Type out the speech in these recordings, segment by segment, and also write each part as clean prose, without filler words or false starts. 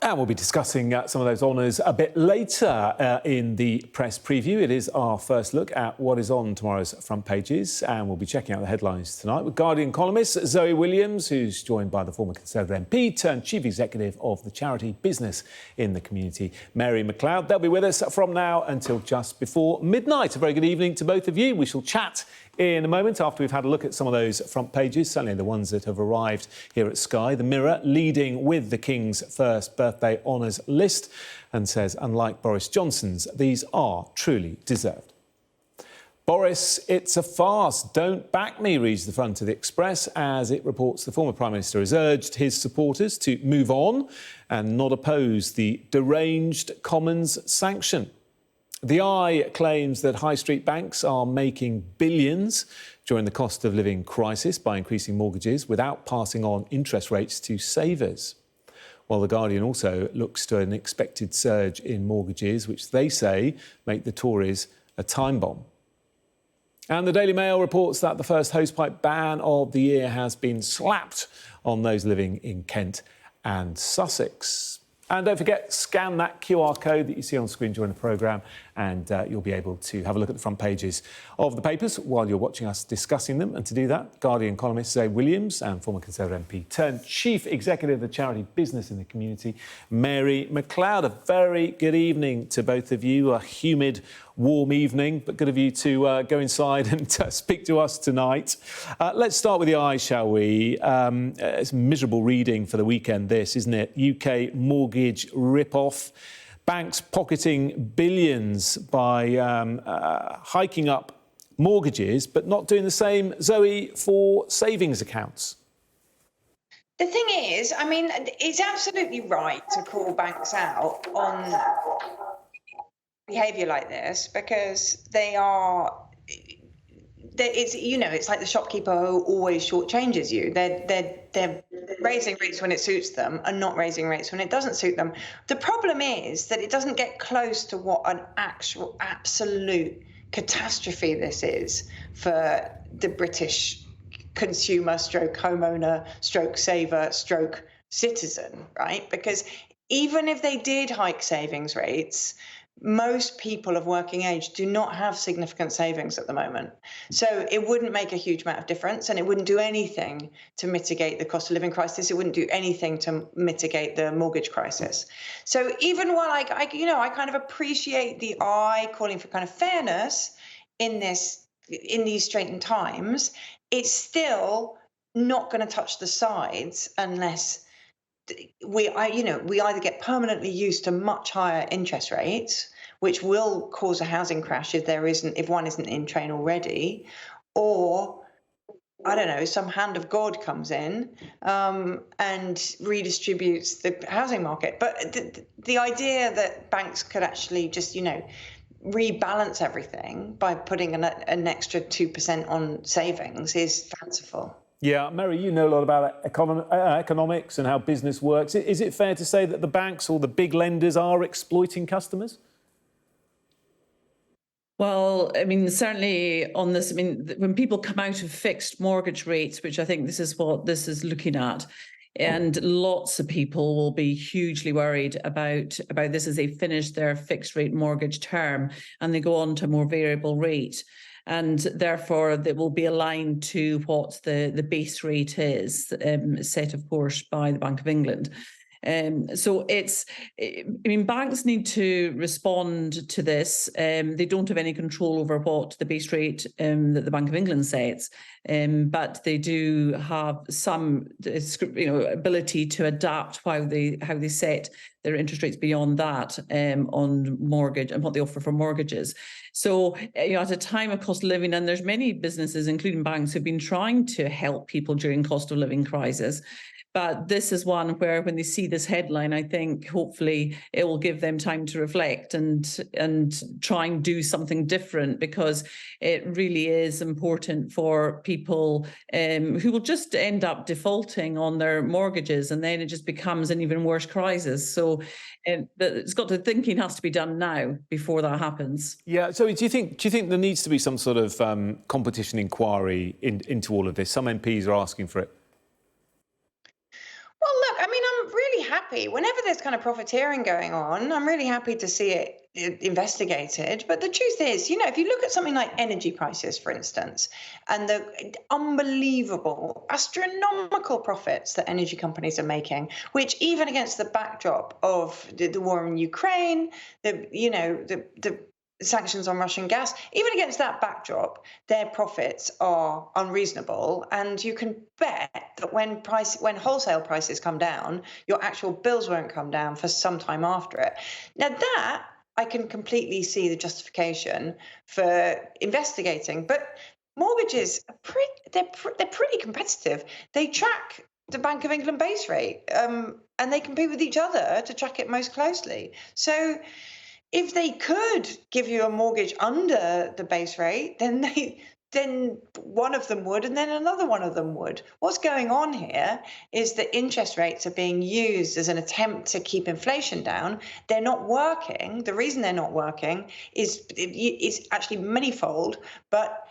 And we'll be discussing some of those honours a bit later in the press preview. It is our first look at what is on tomorrow's front pages, and we'll be checking out the headlines tonight with Guardian columnist Zoe Williams, who's joined by the former Conservative MP turned Chief Executive of the charity Business in the Community, Mary Macleod. They'll be with us from now until just before midnight. A very good evening to both of you. We shall chat in a moment after we've had a look at some of those front pages, certainly the ones that have arrived here at Sky. The Mirror leading with the King's first birthday honours list and says, unlike Boris Johnson's, these are truly deserved. Boris, it's a farce. Don't back me, reads the front of the Express, as it reports the former Prime Minister has urged his supporters to move on and not oppose the deranged Commons sanction. The Eye claims that high street banks are making billions during the cost of living crisis by increasing mortgages without passing on interest rates to savers. While the Guardian also looks to an expected surge in mortgages, which they say make the Tories a time bomb. And the Daily Mail reports that the first hosepipe ban of the year has been slapped on those living in Kent and Sussex. And don't forget, scan that QR code that you see on screen during the programme and you'll be able to have a look at the front pages of the papers while you're watching us discussing them. And to do that, Guardian columnist Zoe Williams and former Conservative MP turned Chief Executive of the charity Business in the Community, Mary Macleod. A very good evening to both of you. A humid, warm evening, but good of you to go inside and speak to us tonight. Let's start with the Eye, shall we? It's miserable reading for the weekend, this, isn't it? UK mortgage rip-off. Banks pocketing billions by hiking up mortgages, but not doing the same, Zoe, for savings accounts. The thing is, I mean, it's absolutely right to call banks out on behaviour like this because it's like the shopkeeper who always shortchanges you. They're raising rates when it suits them and not raising rates when it doesn't suit them. The problem is that it doesn't get close to what an actual absolute catastrophe this is for the British consumer stroke homeowner stroke saver stroke citizen, right? Because even if they did hike savings rates, most people of working age do not have significant savings at the moment. So it wouldn't make a huge amount of difference and it wouldn't do anything to mitigate the cost of living crisis. It wouldn't do anything to mitigate the mortgage crisis. So even while I kind of appreciate the Eye calling for kind of fairness in these straitened times, it's still not going to touch the sides unless we either get permanently used to much higher interest rates, which will cause a housing crash if one isn't in train already, or I don't know, some hand of God comes in and redistributes the housing market. But the idea that banks could actually just, rebalance everything by putting an extra 2% on savings is fanciful. Yeah, Mary, you know a lot about economics and how business works. Is it fair to say that the banks or the big lenders are exploiting customers? Well, I mean, certainly on this, I mean, when people come out of fixed mortgage rates, which I think this is what this is looking at, and lots of people will be hugely worried about this as they finish their fixed rate mortgage term and they go on to a more variable rate. And therefore, they will be aligned to what the base rate is, set, of course, by the Bank of England. So banks need to respond to this. They don't have any control over what the base rate that the Bank of England sets, but they do have some ability to adapt how they set their interest rates beyond that on mortgage and what they offer for mortgages. So, at a time of cost of living, and there's many businesses, including banks, who've been trying to help people during cost of living crisis. But this is one where when they see this headline, I think hopefully it will give them time to reflect and try and do something different, because it really is important for people who will just end up defaulting on their mortgages, and then it just becomes an even worse crisis. So the thinking has to be done now before that happens. Yeah. So do you think there needs to be some sort of competition inquiry into all of this? Some MPs are asking for it. Well, look, I mean, I'm really happy happy whenever there's kind of profiteering going on. I'm really happy to see it investigated. But the truth is, if you look at something like energy prices, for instance, and the unbelievable, astronomical profits that energy companies are making, which even against the backdrop of the war in Ukraine, the sanctions on Russian gas, even against that backdrop, their profits are unreasonable. And you can bet that when wholesale prices come down, your actual bills won't come down for some time after it. Now that I can completely see the justification for investigating, but mortgages they're pretty competitive. They track the Bank of England base rate, and they compete with each other to track it most closely. So if they could give you a mortgage under the base rate, then one of them would, and then another one of them would. What's going on here is that interest rates are being used as an attempt to keep inflation down. They're not working. The reason they're not working is actually manifold, but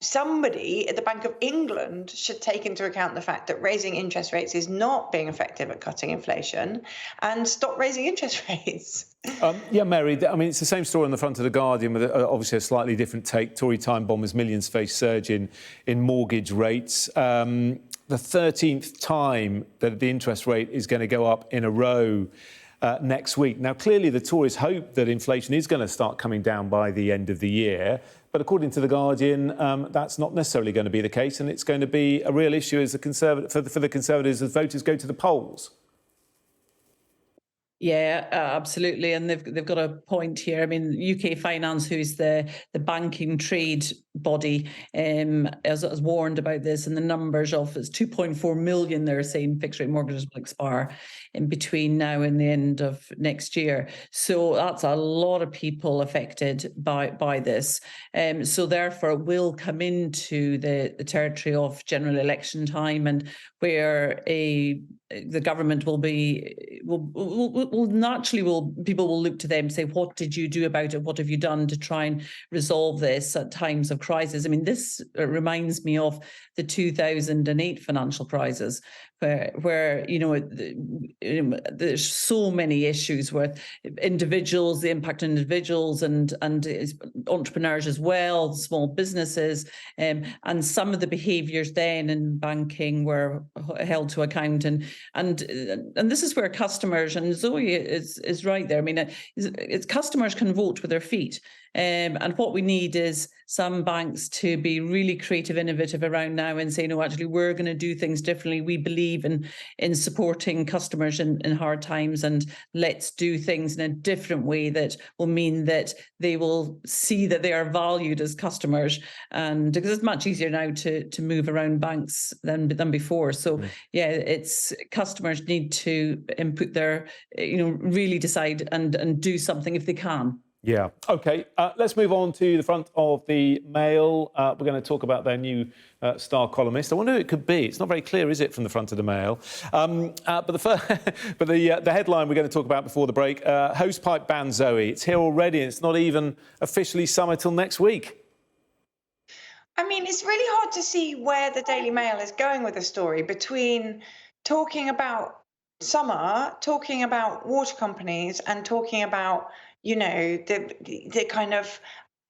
somebody at the Bank of England should take into account the fact that raising interest rates is not being effective at cutting inflation and stop raising interest rates. Yeah, Mary, I mean, it's the same story on the front of The Guardian with obviously a slightly different take. Tory time bombers, millions face surge in mortgage rates. The 13th time that the interest rate is going to go up in a row next week. Now, clearly, the Tories hope that inflation is going to start coming down by the end of the year. But according to The Guardian, that's not necessarily going to be the case. And it's going to be a real issue for the Conservatives as voters go to the polls. Yeah, absolutely. And they've got a point here. I mean, UK Finance, who's the banking trade body, has warned about this, and the numbers of it's 2.4 million, they're saying, fixed rate mortgages will expire in between now and the end of next year. So that's a lot of people affected by this. So therefore it will come into the territory of general election time, and where the government will naturally people will look to them and say, what did you do about it? What have you done to try and resolve this at times of crisis? I mean, this reminds me of the 2008 financial crisis, where there's so many issues with individuals, the impact on individuals and entrepreneurs as well, small businesses, and some of the behaviours then in banking were held to account, and this is where customers, and Zoe is right there. I mean, it's customers can vote with their feet. And what we need is some banks to be really creative, innovative around now and say, no, actually, we're going to do things differently. We believe in supporting customers in hard times, and let's do things in a different way that will mean that they will see that they are valued as customers. And because it's much easier now to move around banks than before. So, yeah, it's customers need to input their, really decide and do something if they can. Yeah. OK, let's move on to the front of the Mail. We're going to talk about their new star columnist. I wonder who it could be. It's not very clear, is it, from the front of the Mail? But the headline we're going to talk about before the break, hosepipe ban, Zoe. It's here already, and it's not even officially summer till next week. I mean, it's really hard to see where the Daily Mail is going with the story, between talking about summer, talking about water companies, and talking about the kind of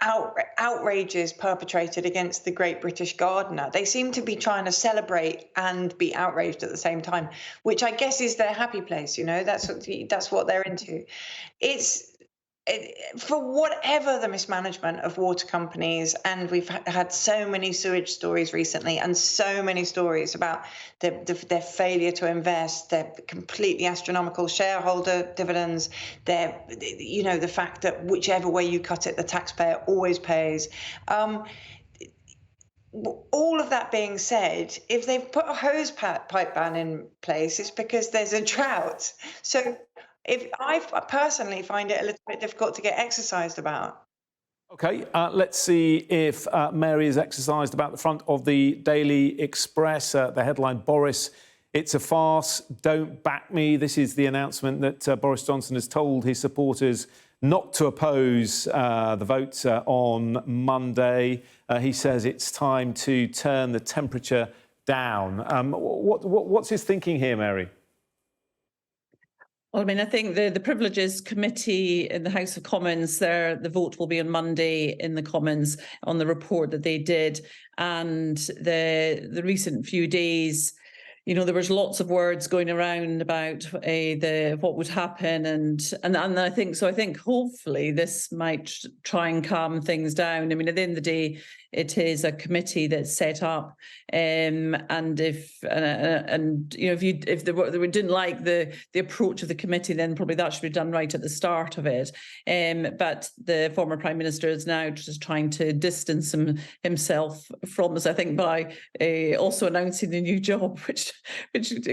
outrages perpetrated against the great British gardener. They seem to be trying to celebrate and be outraged at the same time, which I guess is their happy place. That's what they're into. For whatever the mismanagement of water companies, and we've had so many sewage stories recently, and so many stories about their failure to invest, their completely astronomical shareholder dividends, the fact that whichever way you cut it, the taxpayer always pays. All of that being said, if they've put a hose pipe ban in place, it's because there's a drought. So I personally find it a little bit difficult to get exercised about. OK, let's see if Mary is exercised about the front of the Daily Express. The headline, Boris, it's a farce, don't back me. This is the announcement that Boris Johnson has told his supporters not to oppose the vote on Monday. He says it's time to turn the temperature down. What's his thinking here, Mary? Well, I mean, I think the Privileges Committee in the House of Commons, the vote will be on Monday in the Commons on the report that they did. And the recent few days, there was lots of words going around about what would happen, and I think so. I think hopefully this might try and calm things down. I mean, at the end of the day, it is a committee that's set up, and if they didn't like the approach of the committee, then probably that should be done right at the start of it. But the former Prime Minister is now just trying to distance himself from this, I think, by also announcing the new job, which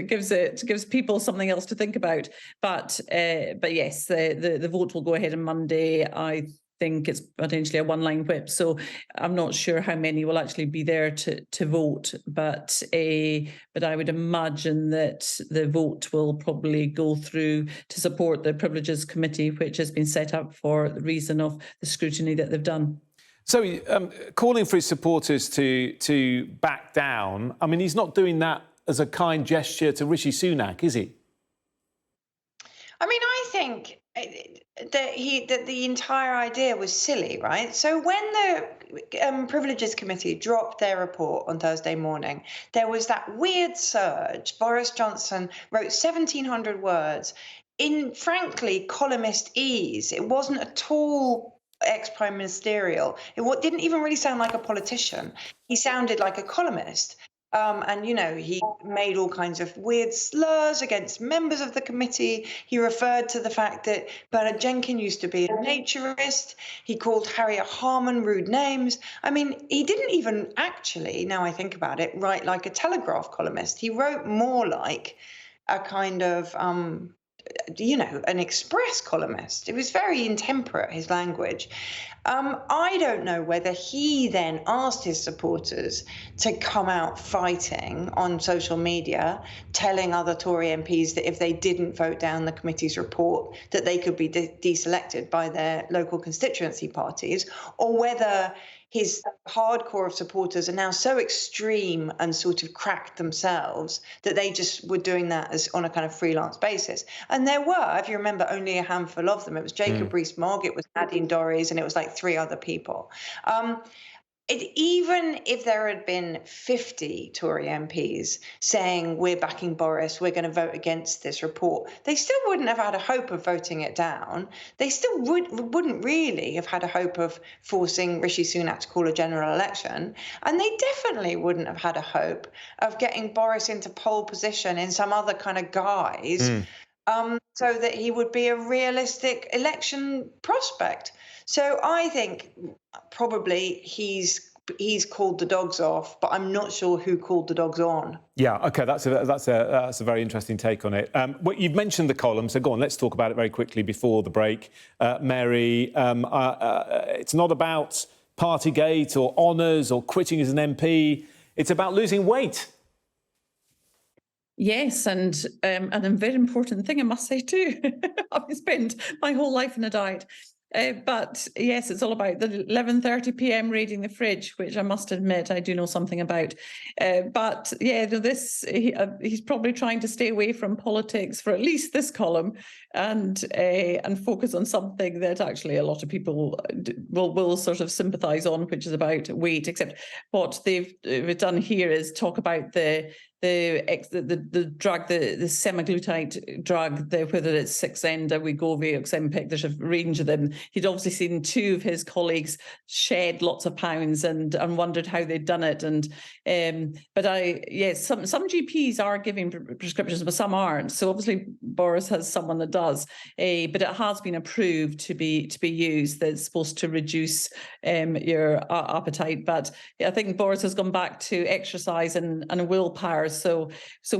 gives people something else to think about. But yes, the vote will go ahead on Monday. I think it's potentially a one-line whip, so I'm not sure how many will actually be there to vote, but I would imagine that the vote will probably go through to support the Privileges Committee, which has been set up for the reason of the scrutiny that they've done. So calling for his supporters to back down, I mean, he's not doing that as a kind gesture to Rishi Sunak, is he? I mean, I think that the entire idea was silly, right? So when the Privileges Committee dropped their report on Thursday morning, there was that weird surge. Boris Johnson wrote 1,700 words in, frankly, columnist ease. It wasn't at all ex-prime ministerial. It didn't even really sound like a politician. He sounded like a columnist. And, he made all kinds of weird slurs against members of the committee. He referred to the fact that Bernard Jenkins used to be a naturist. He called Harriet Harman rude names. I mean, he didn't even actually, now I think about it, write like a Telegraph columnist. He wrote more like a kind of, an Express columnist. It was very intemperate, his language. I don't know whether he then asked his supporters to come out fighting on social media, telling other Tory MPs that if they didn't vote down the committee's report, that they could be deselected by their local constituency parties, or whether his hardcore of supporters are now so extreme and sort of cracked themselves that they just were doing that as on a kind of freelance basis. And there were, if you remember, only a handful of them. It was Jacob Rees-Mogg, it was Nadine Dorries, and it was like 3 other people. Even if there had been 50 Tory MPs saying we're backing Boris, we're going to vote against this report, they still wouldn't have had a hope of voting it down. They still wouldn't really have had a hope of forcing Rishi Sunak to call a general election. And they definitely wouldn't have had a hope of getting Boris into pole position in some other kind of guise so that he would be a realistic election prospect. So I think probably he's called the dogs off, but I'm not sure who called the dogs on. Yeah, OK, that's a very interesting take on it. You've mentioned the column, so go on, let's talk about it very quickly before the break. Mary, it's not about Partygate or honours or quitting as an MP. It's about losing weight. Yes, and a very important thing, I must say too. I've spent my whole life on a diet. But yes, it's all about the 11:30 p.m. raiding the fridge, which I must admit I do know something about. But yeah, he's probably trying to stay away from politics for at least this column, and focus on something that actually a lot of people will sort of sympathise on, which is about weight. Except what they've done here is talk about the drug, the semaglutide drug, whether it's Saxenda, Wegovy, Ozempic, there's a range of them. He'd obviously seen 2 of his colleagues shed lots of pounds and wondered how they'd done it. But some GPs are giving prescriptions, but some aren't. So obviously Boris has someone that does, but it has been approved to be used. That's supposed to reduce your appetite. But I think Boris has gone back to exercise and willpower. So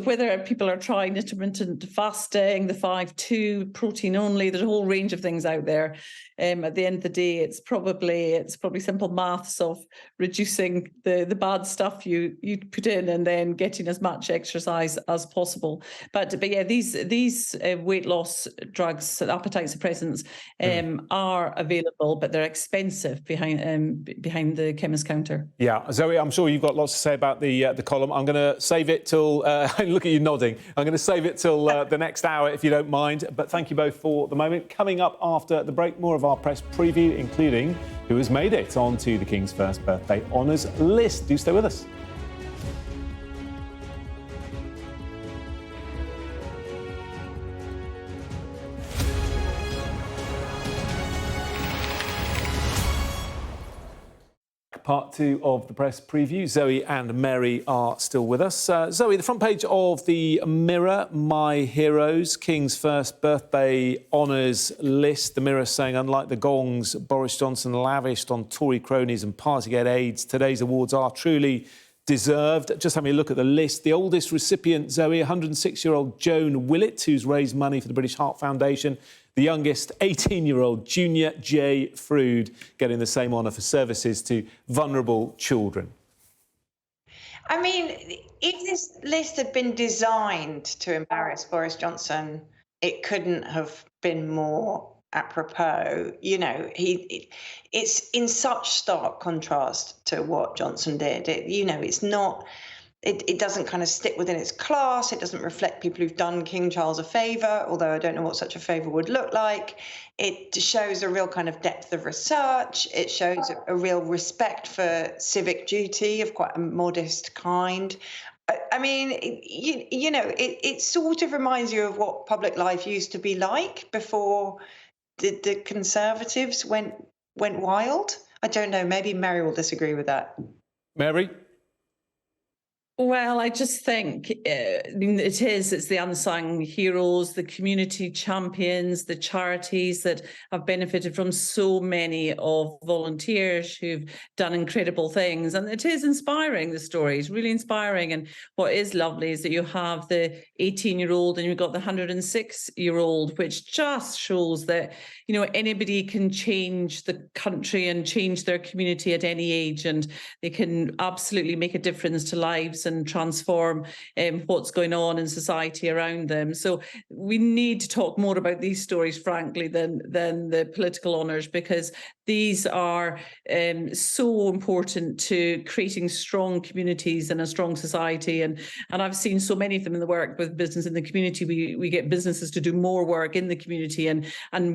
whether people are trying intermittent fasting, the 5-2 protein only, there's a whole range of things out there. At the end of the day, it's probably simple maths of reducing the bad stuff you put in and then getting as much exercise as possible. But yeah, these weight loss drugs, appetite suppressants, are available, but they're expensive behind the chemist counter. Yeah, Zoe, I'm sure you've got lots to say about the column. I'm going to save it it till, look at you nodding, I'm going to save it till the next hour if you don't mind. But thank you both for the moment. Coming up after the break, more of our press preview, including who has made it onto the King's first birthday honours list. Do stay with us. Part two of the press preview. Zoe and Mary are still with us. Zoe, the front page of the Mirror, My Heroes, King's first birthday honours list. The Mirror saying, unlike the gongs Boris Johnson lavished on Tory cronies and Partygate aides, today's awards are truly deserved. Just having a look at the list. The oldest recipient, Zoe, 106-year-old Joan Willett, who's raised money for the British Heart Foundation. The youngest, 18-year-old Junior J. Frood, getting the same honour for services to vulnerable children. I mean, if this list had been designed to embarrass Boris Johnson, it couldn't have been more apropos. You know, it's in such stark contrast to what Johnson did. It's not. It doesn't kind of stick within its class. It doesn't reflect people who've done King Charles a favour, although I don't know what such a favour would look like. It shows a real kind of depth of research. It shows a real respect for civic duty of quite a modest kind. I mean, it sort of reminds you of what public life used to be like before the Conservatives went wild. I don't know. Maybe Mary will disagree with that. Mary? Well, I just think it's the unsung heroes, the community champions, the charities that have benefited from so many of volunteers who've done incredible things. And it is inspiring, the story is really inspiring. And what is lovely is that you have the 18-year-old and you've got the 106-year-old, which just shows that, anybody can change the country and change their community at any age, and they can absolutely make a difference to lives and transform what's going on in society around them. So we need to talk more about these stories, frankly, than the political honours, because these are so important to creating strong communities and a strong society. And I've seen so many of them in the work with business in the community. We get businesses to do more work in the community. And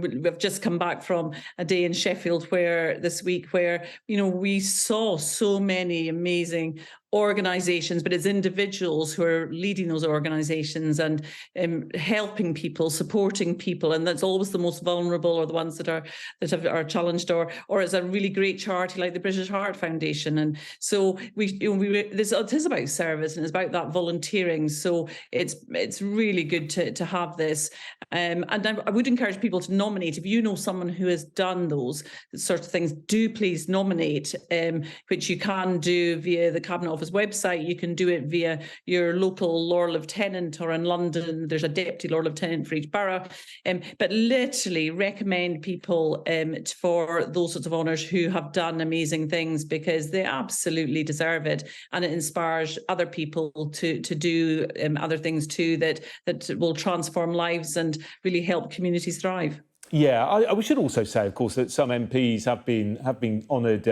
we've just come back from a day in Sheffield this week where we saw so many amazing organisations, but it's individuals who are leading those organisations and helping people, supporting people, and that's always the most vulnerable or the ones that are challenged, or it's a really great charity like the British Heart Foundation. And so it is about service and it's about that volunteering. So it's really good to have this, and I would encourage people to nominate. If you know someone who has done those sorts of things, do please nominate, which you can do via the Cabinet Office website. You can do it via your local Lord Lieutenant, or in London there's a Deputy Lord Lieutenant for each borough, but literally recommend people for those sorts of honours who have done amazing things, because they absolutely deserve it, and it inspires other people to do other things too that will transform lives and really help communities thrive. Yeah, we should also say, of course, that some MPs have been honoured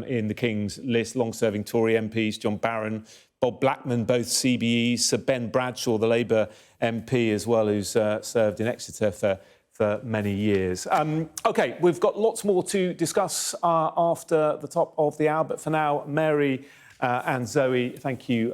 in the King's list. Long-serving Tory MPs, John Barron, Bob Blackman, both CBEs, Sir Ben Bradshaw, the Labour MP as well, who's served in Exeter for many years. OK, we've got lots more to discuss after the top of the hour, but for now, Mary and Zoe, thank you